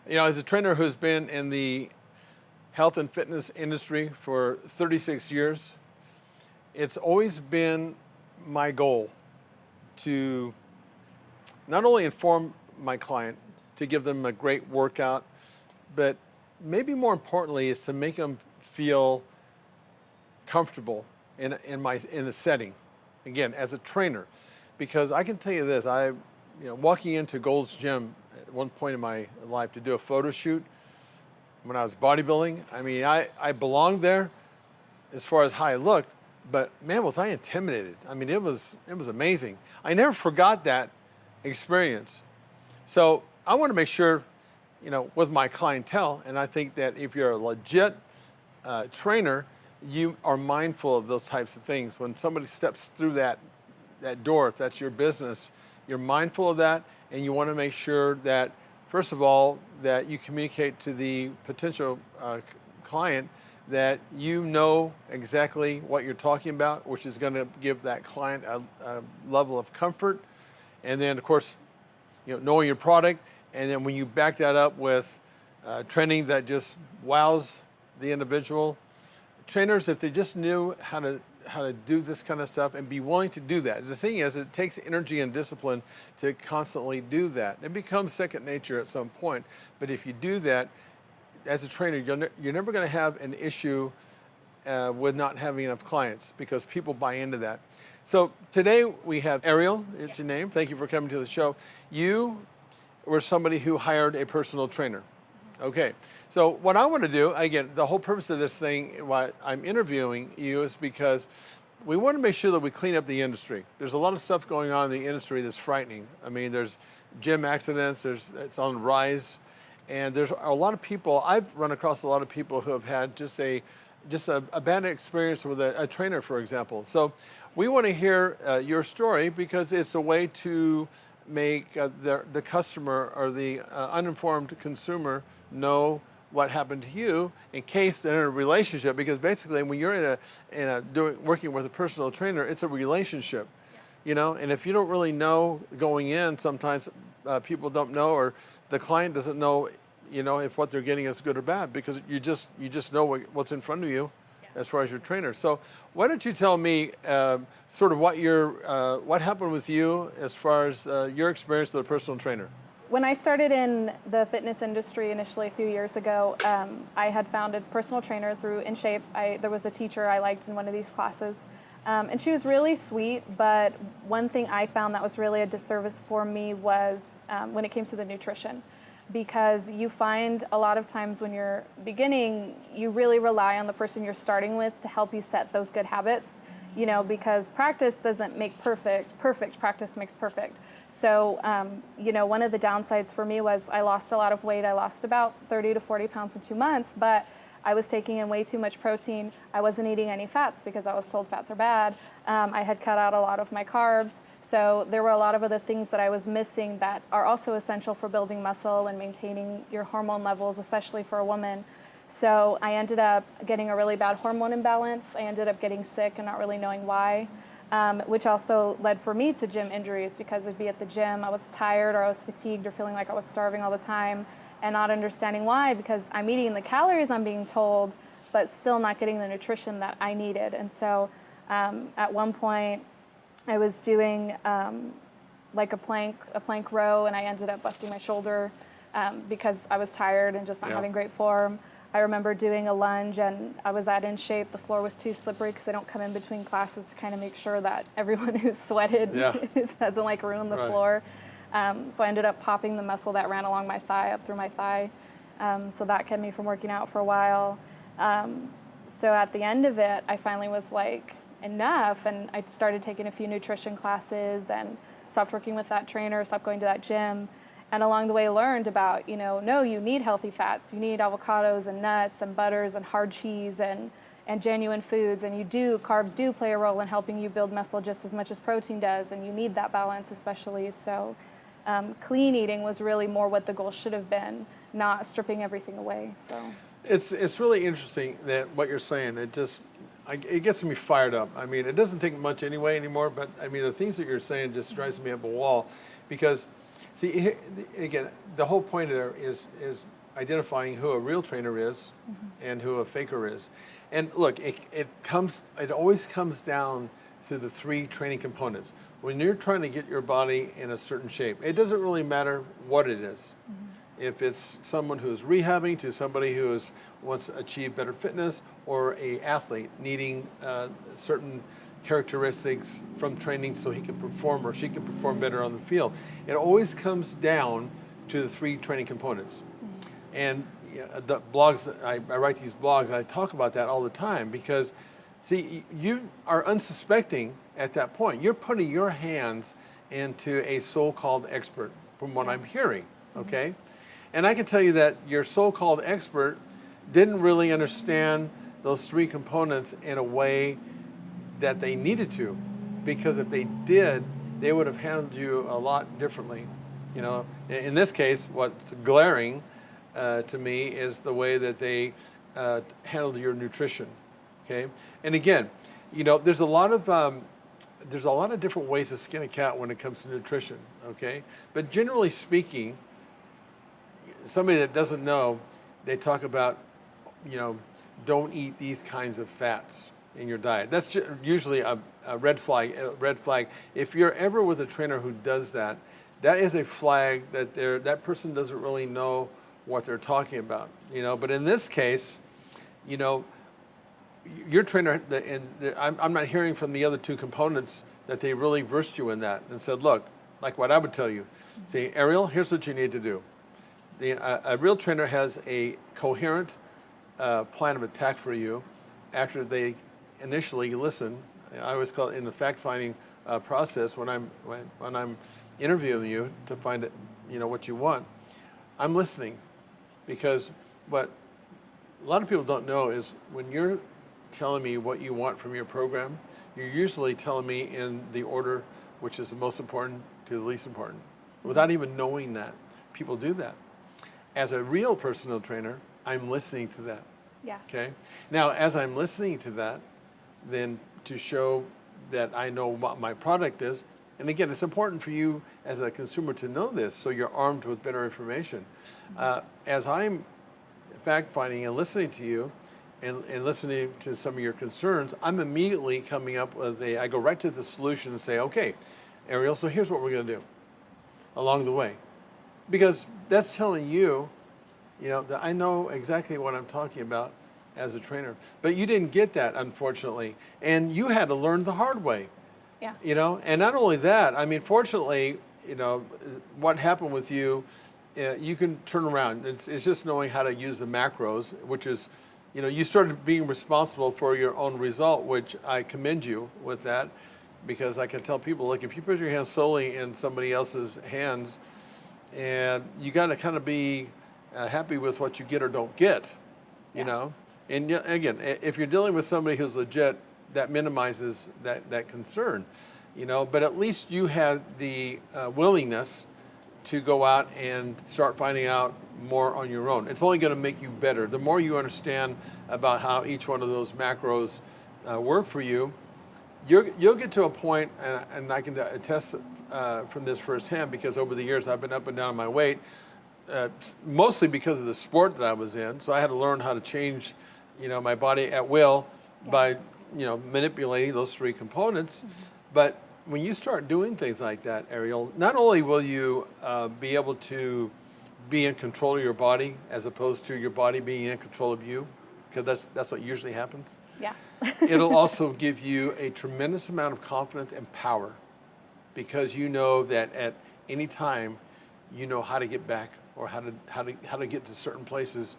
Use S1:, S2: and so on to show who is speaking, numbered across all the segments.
S1: You know, as a trainer who's been in the health and fitness industry for 36 years, it's always been my goal to not only inform my client, to give them a great workout, but maybe more importantly is to make them feel comfortable in the setting. Again, as a trainer, because I can tell you this, walking into Gold's Gym at one point in my life to do a photo shoot when I was bodybuilding. I mean, I belonged there as far as how I looked, but man, was I intimidated. I mean, it was amazing. I never forgot that experience. So I want to make sure, with my clientele, and I think that if you're a legit trainer, you are mindful of those types of things. When somebody steps through that door, if that's your business, you're mindful of that, and you want to make sure that, first of all, that you communicate to the potential client that you know exactly what you're talking about, which is going to give that client a level of comfort. And then, of course, knowing your product, and then when you back that up with training that just wows the individual. Trainers, if they just knew how to do this kind of stuff and be willing to do that. The thing is, it takes energy and discipline to constantly do that. It becomes second nature at some point. But if you do that, as a trainer, you're never going to have an issue with not having enough clients, because people buy into that. So today we have Ariel, it's your name. Thank you for coming to the show. You were somebody who hired a personal trainer. Okay, so what I want to do, again, the whole purpose of this thing, why I'm interviewing you, is because we want to make sure that we clean up the industry. There's a lot of stuff going on in the industry that's frightening. I mean, there's gym accidents, it's on the rise, and there's a lot of people, I've run across a lot of people who have had just a bad experience with a trainer, for example. So we want to hear your story, because it's a way to make the customer or the uninformed consumer know what happened to you in case they're in a relationship. Because basically, when you're working with a personal trainer, it's a relationship, And if you don't really know going in, sometimes people don't know, or the client doesn't know, if what they're getting is good or bad, because you just know what's in front of you, as far as your trainer. So why don't you tell me sort of what happened with you as far as your experience with a personal trainer?
S2: When I started in the fitness industry initially a few years ago, I had found a personal trainer through InShape. There was a teacher I liked in one of these classes, and she was really sweet, but one thing I found that was really a disservice for me was when it came to the nutrition. Because you find a lot of times when you're beginning, you really rely on the person you're starting with to help you set those good habits, because practice doesn't make perfect. Perfect practice makes perfect. So, one of the downsides for me was I lost a lot of weight. I lost about 30 to 40 pounds in 2 months, but I was taking in way too much protein. I wasn't eating any fats because I was told fats are bad. I had cut out a lot of my carbs. So there were a lot of other things that I was missing that are also essential for building muscle and maintaining your hormone levels, especially for a woman. So I ended up getting a really bad hormone imbalance. I ended up getting sick and not really knowing why, which also led for me to gym injuries, because I'd be at the gym, I was tired or I was fatigued or feeling like I was starving all the time and not understanding why, because I'm eating the calories I'm being told, but still not getting the nutrition that I needed. And so at one point, I was doing like a plank row, and I ended up busting my shoulder because I was tired and just not having great form. I remember doing a lunge, and I was at InShape. The floor was too slippery because they don't come in between classes to kind of make sure that everyone who's sweated doesn't ruin the floor. So I ended up popping the muscle that ran along my thigh up through my thigh. So that kept me from working out for a while. So at the end of it, I finally was like, enough, and I started taking a few nutrition classes and stopped working with that trainer, stopped going to that gym, and along the way learned about, no, you need healthy fats, you need avocados and nuts and butters and hard cheese and genuine foods, and carbs do play a role in helping you build muscle just as much as protein does, and you need that balance especially. So clean eating was really more what the goal should have been, not stripping everything away. So
S1: it's really interesting that what you're saying. It gets me fired up. I mean, it doesn't take much anymore, but I mean, the things that you're saying just drives me up a wall, because See, again, the whole point there is identifying who a real trainer is and who a faker is. And look, it always comes down to the three training components. When you're trying to get your body in a certain shape, it doesn't really matter what it is. If it's someone who's rehabbing to somebody who wants to achieve better fitness, or a athlete needing certain characteristics from training so he can perform or she can perform better on the field. It always comes down to the three training components. And the blogs, I write these blogs and I talk about that all the time because, see, you are unsuspecting at that point. You're putting your hands into a so-called expert from what I'm hearing, okay? And I can tell you that your so-called expert didn't really understand those three components in a way that they needed to, because if they did, they would have handled you a lot differently. You know, in this case, what's glaring to me is the way that they handled your nutrition. Okay, and again, you know, there's a lot of different ways to skin a cat when it comes to nutrition. Okay, but generally speaking, somebody that doesn't know, they talk about, you know, don't eat these kinds of fats in your diet. That's usually a red flag. If you're ever with a trainer who does that, that is a flag that that person doesn't really know what they're talking about. You know, but in this case, you know, your trainer, I'm not hearing from the other two components that they really versed you in that and said, look, like what I would tell you, say, Ariel, here's what you need to do. A real trainer has a coherent plan of attack for you after they initially listen. I always call it in the fact-finding process when I'm interviewing you to find you know, what you want. I'm listening, because what a lot of people don't know is when you're telling me what you want from your program, you're usually telling me in the order which is the most important to the least important, without even knowing that. People do that. As a real personal trainer, I'm listening to that.
S2: Yeah.
S1: Okay. Now, as I'm listening to that, then to show that I know what my product is, and again, it's important for you as a consumer to know this, so you're armed with better information. As I'm fact-finding and listening to you, and listening to some of your concerns, I'm immediately coming up with I go right to the solution and say, okay, Ariel, so here's what we're going to do along the way. Because that's telling you, you know, that I know exactly what I'm talking about as a trainer. But you didn't get that, unfortunately. And you had to learn the hard way.
S2: Yeah.
S1: You know, and not only that, I mean, fortunately, you know, what happened with you, you can turn around. It's just knowing how to use the macros, which is, you know, you started being responsible for your own result, which I commend you with that, because I can tell people, look, if you put your hands solely in somebody else's hands, and you got to kind of be happy with what you get or don't get, you know. And again, if you're dealing with somebody who's legit, that minimizes that concern, you know. But at least you had the willingness to go out and start finding out more on your own. It's only going to make you better. The more you understand about how each one of those macros work for you, you'll get to a point, and I can attest from this firsthand, because over the years I've been up and down my weight, mostly because of the sport that I was in. So I had to learn how to change, you know, my body at will by, you know, manipulating those three components. But when you start doing things like that, Ariel, not only will you be able to be in control of your body as opposed to your body being in control of you, because that's what usually happens.
S2: Yeah.
S1: It'll also give you a tremendous amount of confidence and power, because you know that at any time you know how to get back, or how to get to certain places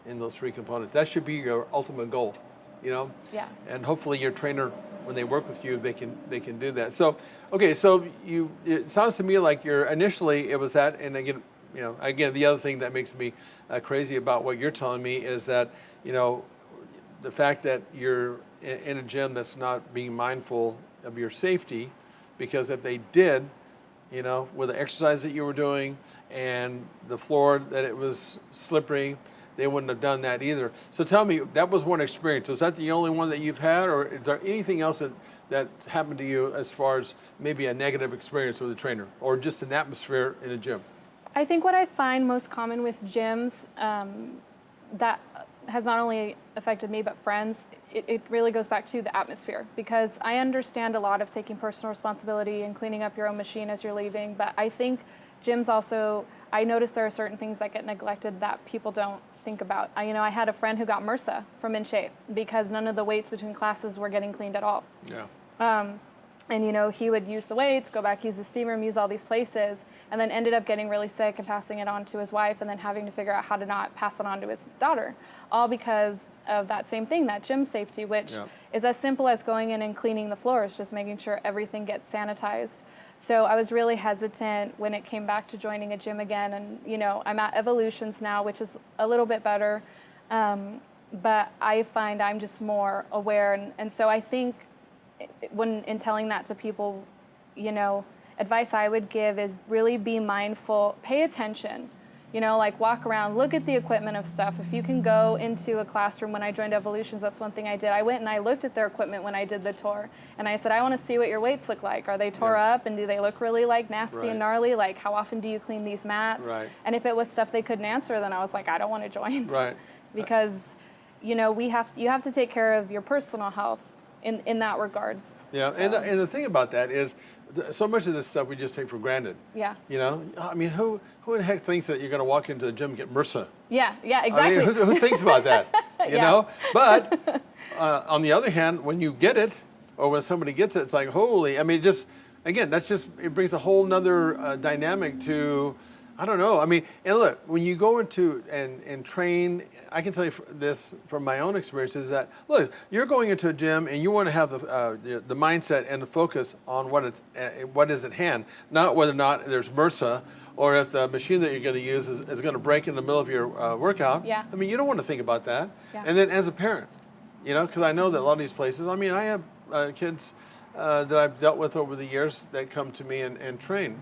S1: in those three components. That should be your ultimate goal, you know.
S2: Yeah.
S1: And hopefully your trainer, when they work with you, they can do that. So okay, so it sounds to me like initially it was that, and again, you know, the other thing that makes me crazy about what you're telling me is that, you know, the fact that you're in a gym that's not being mindful of your safety, because if they did, you know, with the exercise that you were doing and the floor that it was slippery, they wouldn't have done that either. So tell me, that was one experience. Was that the only one that you've had, or is there anything else that happened to you as far as maybe a negative experience with a trainer or just an atmosphere in a gym?
S2: I think what I find most common with gyms that has not only affected me but friends, it really goes back to the atmosphere, because I understand a lot of taking personal responsibility and cleaning up your own machine as you're leaving, but I think gyms also, I notice there are certain things that get neglected that people don't think about. I had a friend who got MRSA from In Shape because none of the weights between classes were getting cleaned at all.
S1: Yeah.
S2: And he would use the weights, go back, use the steam room, use all these places, and then ended up getting really sick and passing it on to his wife, and then having to figure out how to not pass it on to his daughter, all because of that same thing, that gym safety, which is as simple as going in and cleaning the floors, just making sure everything gets sanitized. So I was really hesitant when it came back to joining a gym again, and I'm at Evolutions now, which is a little bit better, but I find I'm just more aware, and so I think when in telling that to people, advice I would give is really be mindful, pay attention, like walk around, look at the equipment of stuff. If you can go into a classroom, when I joined Evolutions, that's one thing I did. I went and I looked at their equipment when I did the tour, and I said, I want to see what your weights look like. Are they tore up, and do they look really nasty and gnarly? Like, how often do you clean these mats? And if it was stuff they couldn't answer, then I was like, I don't want to join. Because you have to take care of your personal health in that regards.
S1: Yeah, so. And the thing about that is, so much of this stuff we just take for granted.
S2: Yeah.
S1: I mean, who in the heck thinks that you're going to walk into the gym and get MRSA?
S2: Yeah, exactly.
S1: I mean, who thinks about that? You know? But on the other hand, when you get it, or when somebody gets it, it's like, holy, I mean, it brings a whole nother dynamic to, I don't know. I mean, and look, when you go into and train, I can tell you this from my own experience is that, look, you're going into a gym and you want to have the mindset and the focus on what is at hand, not whether or not there's MRSA or if the machine that you're going to use is going to break in the middle of your workout.
S2: Yeah.
S1: I mean, you don't want to think about that.
S2: Yeah.
S1: And then as a parent, because I know that a lot of these places, I mean, I have kids that I've dealt with over the years that come to me and train,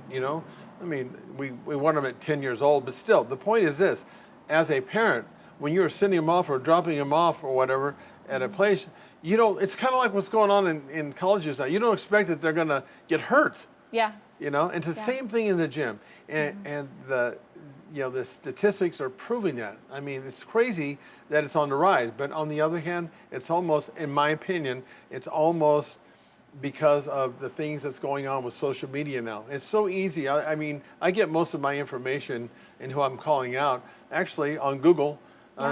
S1: I mean, we want them at 10 years old, but still, the point is this, as a parent, when you're sending them off or dropping them off or whatever at a place, it's kind of like what's going on in colleges now. You don't expect that they're going to get hurt.
S2: Yeah.
S1: And it's the same thing in the gym. And the statistics are proving that. I mean, it's crazy that it's on the rise, but on the other hand, it's almost, in my opinion, it's almost because of the things that's going on with social media now. It's so easy. I mean, I get most of my information and who I'm calling out actually on Google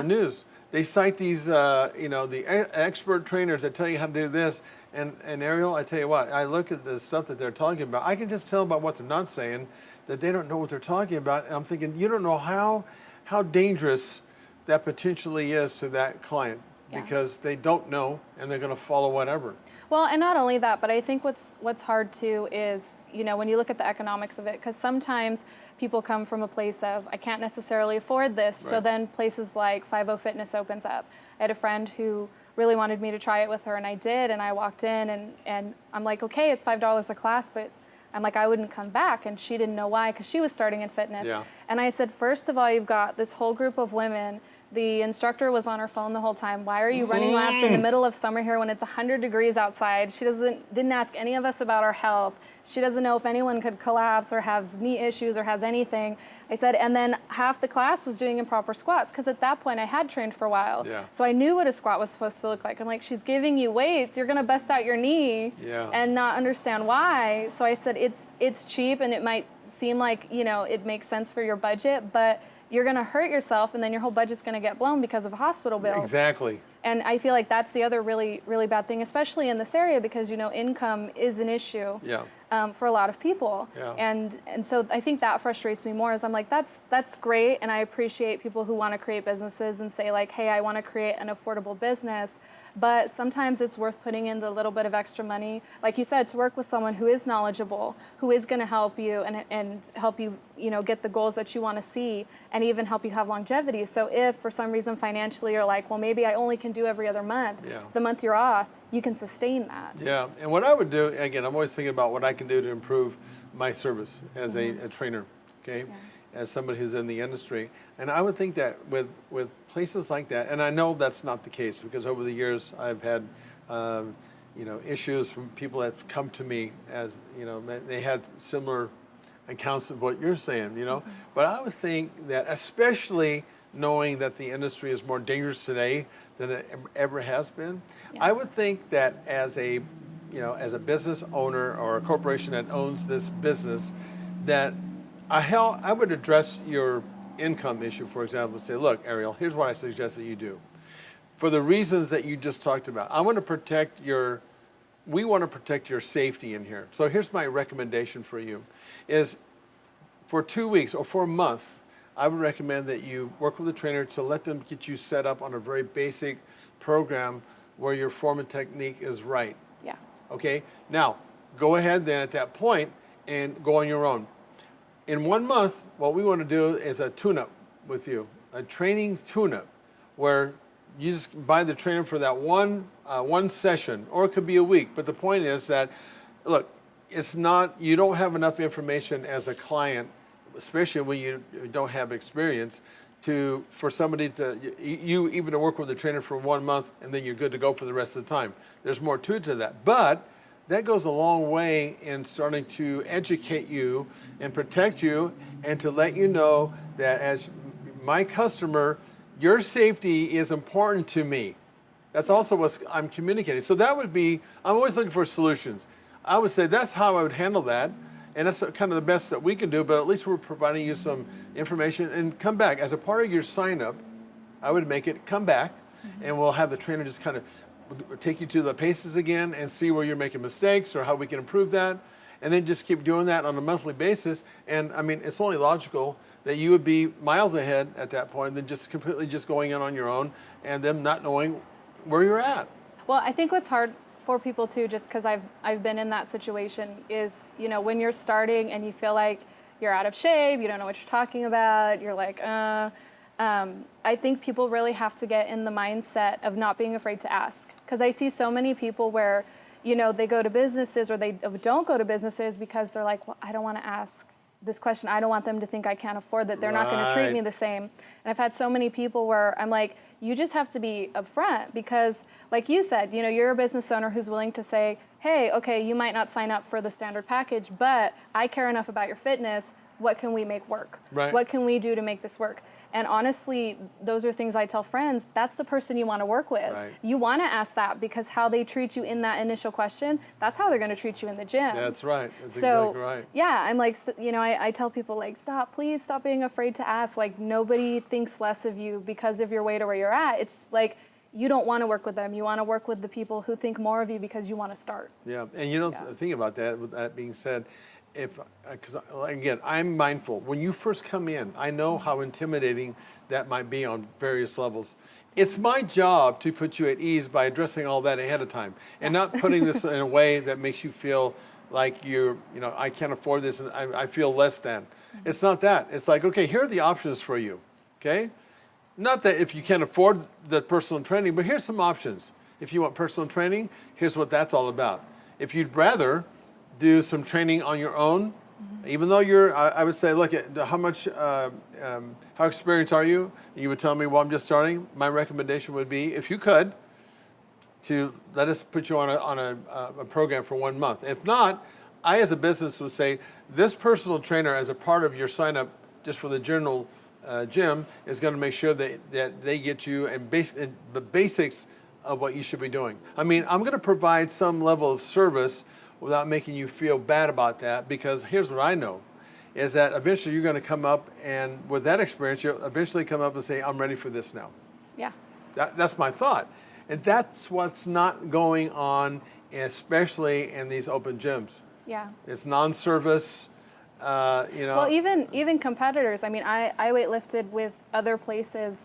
S1: News. They cite these, the expert trainers that tell you how to do this. And Ariel, I tell you what, I look at the stuff that they're talking about. I can just tell about what they're not saying, that they don't know what they're talking about. And I'm thinking, you don't know how dangerous that potentially is to that client because they don't know and they're going to follow whatever.
S2: Well, and not only that, but I think what's hard too is, when you look at the economics of it, because sometimes people come from a place of, I can't necessarily afford this, so then places like 50 Fitness opens up. I had a friend who really wanted me to try it with her, and I did, and I walked in, and I'm like, okay, it's $5 a class, but I'm like, I wouldn't come back, and she didn't know why, because she was starting in fitness.
S1: Yeah.
S2: And I said, first of all, you've got this whole group of women. The instructor was on her phone the whole time. Why are you running laps in the middle of summer here when it's 100 degrees outside? She didn't ask any of us about our health. She doesn't know if anyone could collapse or has knee issues or has anything. I said, and then half the class was doing improper squats, because at that point I had trained for a while.
S1: Yeah.
S2: So I knew what a squat was supposed to look like. I'm like, she's giving you weights, you're gonna bust out your knee and not understand why. So I said, it's cheap and it might seem like, it makes sense for your budget, but you're going to hurt yourself, and then your whole budget's going to get blown because of hospital bills.
S1: Exactly.
S2: And I feel like that's the other really, really bad thing, especially in this area, because, income is an issue for a lot of people.
S1: Yeah.
S2: And so I think that frustrates me more, is I'm like, that's great, and I appreciate people who want to create businesses and say, like, hey, I want to create an affordable business. But sometimes it's worth putting in the little bit of extra money, like you said, to work with someone who is knowledgeable, who is going to help you and help you, get the goals that you want to see, and even help you have longevity. So if for some reason financially you're like, well, maybe I only can do every other month, the month you're off, you can sustain that. Yeah,
S1: and what I would do, again, I'm always thinking about what I can do to improve my service as a trainer, okay? Yeah. As somebody who's in the industry. And I would think that with places like that, and I know that's not the case, because over the years I've had, issues from people that have come to me as, they had similar accounts of what you're saying. But I would think that, especially knowing that the industry is more dangerous today than it ever has been, I would think that as a business owner or a corporation that owns this business, that I would address your income issue, for example, say, look, Ariel, here's what I suggest that you do. For the reasons that you just talked about, we want to protect your safety in here. So here's my recommendation for you, is for 2 weeks or for a month, I would recommend that you work with a trainer to let them get you set up on a very basic program where your form and technique is right.
S2: Yeah.
S1: Okay? Now, go ahead then at that point and go on your own. In 1 month, what we want to do is a tune-up with you, a training tune-up, where you just buy the trainer for that one session, or it could be a week. But the point is that, look, you don't have enough information as a client, especially when you don't have experience, for somebody even to work with a trainer for 1 month and then you're good to go for the rest of the time. There's more to that. But that goes a long way in starting to educate you and protect you, and to let you know that as my customer, your safety is important to me. That's also what I'm communicating. So that would be, I'm always looking for solutions. I would say that's how I would handle that. And that's kind of the best that we can do, but at least we're providing you some information. And come back. As a part of your sign up, I would make it come back, and we'll have the trainer just kind of take you to the paces again and see where you're making mistakes or how we can improve that. And then just keep doing that on a monthly basis. And I mean, it's only logical that you would be miles ahead at that point than just completely just going in on your own and them not knowing where you're at.
S2: Well, I think what's hard for people too, just because I've been in that situation, is when you're starting and you feel like you're out of shape, you don't know what you're talking about, you're like, I think people really have to get in the mindset of not being afraid to ask. Because I see so many people where, they go to businesses or they don't go to businesses because they're like, well, I don't want to ask this question. I don't want them to think I can't afford that. They're not going to treat me the same. And I've had so many people where I'm like, you just have to be upfront, because like you said, you're a business owner who's willing to say, hey, okay, you might not sign up for the standard package, but I care enough about your fitness. What can we make work?
S1: Right.
S2: What can we do to make this work? And honestly, those are things I tell friends. That's the person you want to work with.
S1: Right.
S2: You want to ask that, because how they treat you in that initial question, that's how they're going to treat you in the gym.
S1: That's right. That's
S2: so,
S1: exactly right.
S2: Yeah, I'm like, I tell people, like, please stop being afraid to ask. Like, nobody thinks less of you because of your weight or where you're at. It's like, you don't want to work with them. You want to work with the people who think more of you because you want to start.
S1: Yeah, and think about that. With that being said, because again, I'm mindful. When you first come in, I know how intimidating that might be on various levels. It's my job to put you at ease by addressing all that ahead of time, and not putting this in a way that makes you feel like I can't afford this and I feel less than. It's not that. It's like, okay, here are the options for you. Okay, not that if you can't afford the personal training, but here's some options. If you want personal training, here's what that's all about. If you'd rather do some training on your own, even though I would say, look, how experienced are you? You would tell me, well, I'm just starting. My recommendation would be, if you could, to let us put you on a program for 1 month. If not, I as a business would say, this personal trainer as a part of your sign up just for the general gym is going to make sure that they get you and the basics of what you should be doing. I mean, I'm going to provide some level of service without making you feel bad about that, because here's what I know, is that eventually you're going to come up, and with that experience, you'll eventually come up and say, I'm ready for this now.
S2: Yeah.
S1: That's my thought. And that's what's not going on, especially in these open gyms.
S2: Yeah.
S1: It's non-service,
S2: Well, even competitors. I mean, I weightlifted with other places.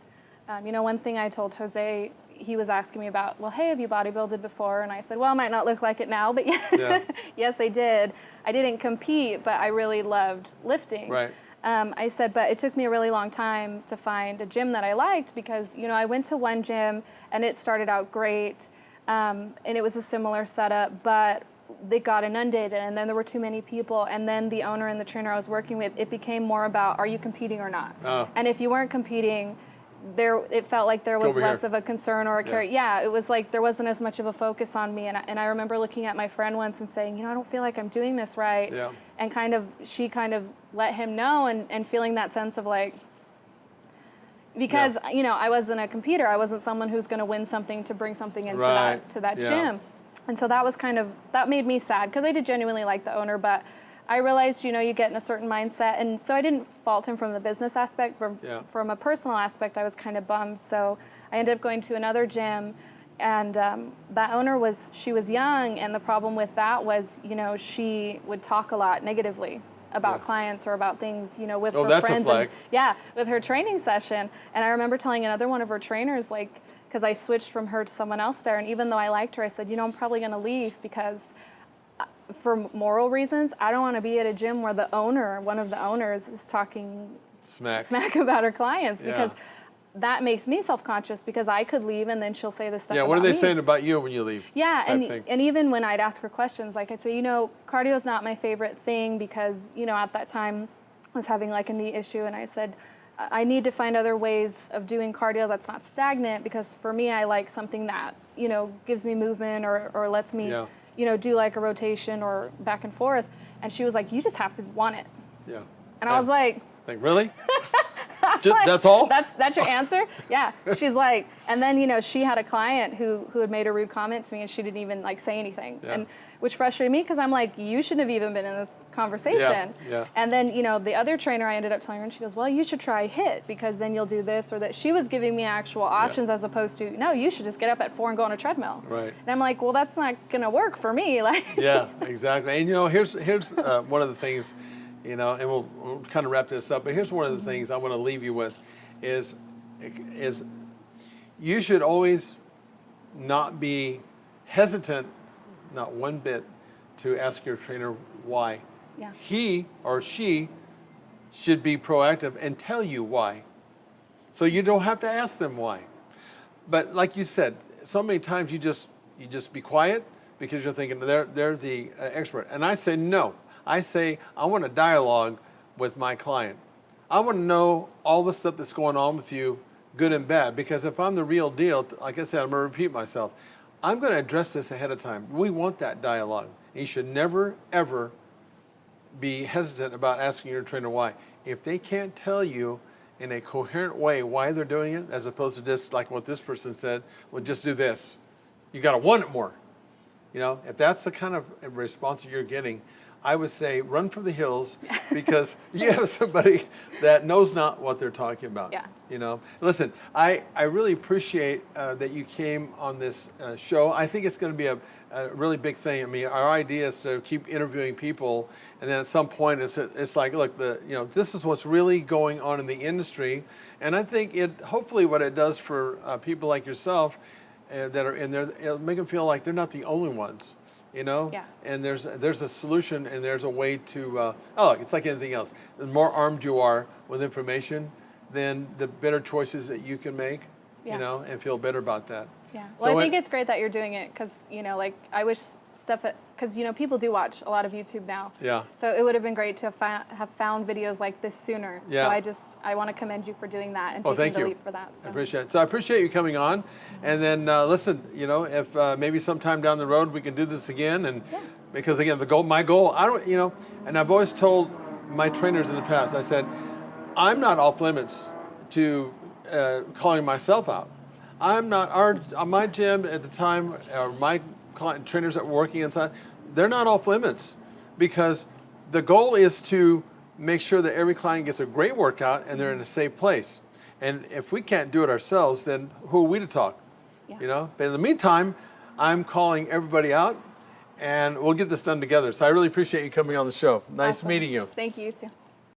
S2: One thing I told Jose, he was asking me about, well, hey, have you bodybuilded before? And I said, well, I might not look like it now, but yes, I did. I didn't compete, but I really loved lifting.
S1: Right.
S2: I said, but it took me a really long time to find a gym that I liked, because, I went to one gym and it started out great, and it was a similar setup, but they got inundated, and then there were too many people, and then the owner and the trainer I was working with, it became more about, are you competing or not?
S1: Oh.
S2: And if you weren't competing, it felt like there was
S1: Over
S2: less
S1: here.
S2: of a concern or a care. Yeah, it was like there wasn't as much of a focus on me. And I remember looking at my friend once and saying, you know, I don't feel like I'm doing this right.
S1: Yeah.
S2: And she kind of let him know, and feeling that sense of like, because you know, I wasn't a competer. I wasn't someone who's going to win something to bring something into that gym. And so that was that made me sad, because I did genuinely like the owner, but I realized, you know, you get in a certain mindset, and so I didn't fault him from the business aspect. From a personal aspect, I was kind of bummed. So I ended up going to another gym, and that owner she was young, and the problem with that was, you know, she would talk a lot negatively about clients or about things, you know, with her
S1: that's
S2: friends.
S1: a flag.
S2: With her training session. And I remember telling another one of her trainers, like, because I switched from her to someone else there, and even though I liked her, I said, you know, I'm probably going to leave, because for moral reasons, I don't want to be at a gym where one of the owners is talking smack about her clients, because that makes me self-conscious, because I could leave and then she'll say this stuff about me.
S1: What are they saying about you when you leave?
S2: Yeah, and even when I'd ask her questions, like I'd say, you know, cardio is not my favorite thing, because, you know, at that time I was having like a knee issue, and I said, I need to find other ways of doing cardio that's not stagnant, because for me, I like something that, you know, gives me movement or lets me, you know, do like a rotation or back and forth. And she was like, you just have to want it.
S1: Yeah.
S2: And I was like,
S1: really? That's all?
S2: That's your answer? Yeah. She's like, and then, you know, she had a client who had made a rude comment to me, and she didn't even like say anything. And which frustrated me, because I'm like, you shouldn't have even been in this conversation. And then, you know, the other trainer, I ended up telling her, and she goes, well, you should try HIIT, because then you'll do this or that. She was giving me actual options as opposed to, no, you should just get up at 4 and go on a treadmill.
S1: Right.
S2: And I'm like, well, that's not going to work for me. Like.
S1: Yeah, exactly. And, you know, here's one of the things, you know, and we'll kind of wrap this up, but here's one of the things I want to leave you with is you should always not be hesitant, not one bit, to ask your trainer why.
S2: Yeah.
S1: He or she should be proactive and tell you why. So you don't have to ask them why. But like you said, so many times you just be quiet, because you're thinking they're the expert. And I say no. I say I want a dialogue with my client. I want to know all the stuff that's going on with you, good and bad, because if I'm the real deal, like I said, I'm going to repeat myself. I'm going to address this ahead of time. We want that dialogue. And you should never, ever be hesitant about asking your trainer why. If they can't tell you in a coherent way why they're doing it, as opposed to just like what this person said, well, just do this. You got to want it more. You know, if that's the kind of response you're getting, I would say run for the hills, because you have somebody that knows not what they're talking about.
S2: Yeah.
S1: You know, listen, I really appreciate that you came on this show. I think it's going to be a really big thing. I mean, our idea is to keep interviewing people, and then at some point it's like, look, this is what's really going on in the industry, and I think hopefully what it does for people like yourself that are in there, it'll make them feel like they're not the only ones. You know, and there's a solution, and there's a way to. It's like anything else. The more armed you are with information, then the better choices that you can make. You know, and feel better about that.
S2: Yeah. Well, I think it's great that you're doing it, because, you know, like I wish because, you know, people do watch a lot of YouTube now.
S1: Yeah.
S2: So it would have been great to have found videos like this sooner.
S1: Yeah.
S2: So I want to commend you for doing that and taking
S1: thank
S2: the
S1: you.
S2: leap for that. So.
S1: I appreciate it. So I appreciate you coming on, and then listen, you know, if maybe sometime down the road we can do this again, and because again, my goal, I don't, you know, and I've always told my trainers in the past, I said, I'm not off limits to calling myself out. I'm not my gym at the time, or my trainers that were working inside, they're not off limits, because the goal is to make sure that every client gets a great workout and they're in a safe place. And if we can't do it ourselves, then who are we to talk? You know. But in the meantime, I'm calling everybody out, and we'll get this done together. So I really appreciate you coming on the show. Nice meeting you.
S2: Thank you too.